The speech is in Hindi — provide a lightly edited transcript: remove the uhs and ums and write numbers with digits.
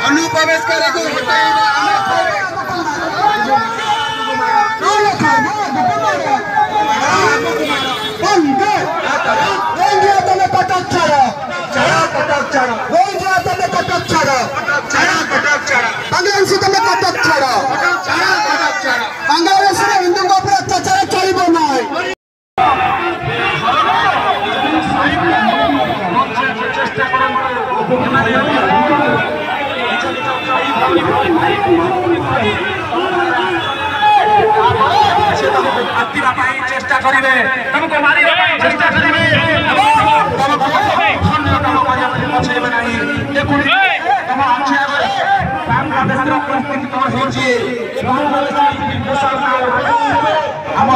अनुप्रवेशकारी को बांग्लादेश हिंदू को अत्याचार चलो ना चेष्टा करेंगे तुमको मारिबा चेष्टा करेंगे पछेबे नाही देखुन तुम अच्छे बांग्लादेश रो परिस्थिति तो होची बांग्लादेश हम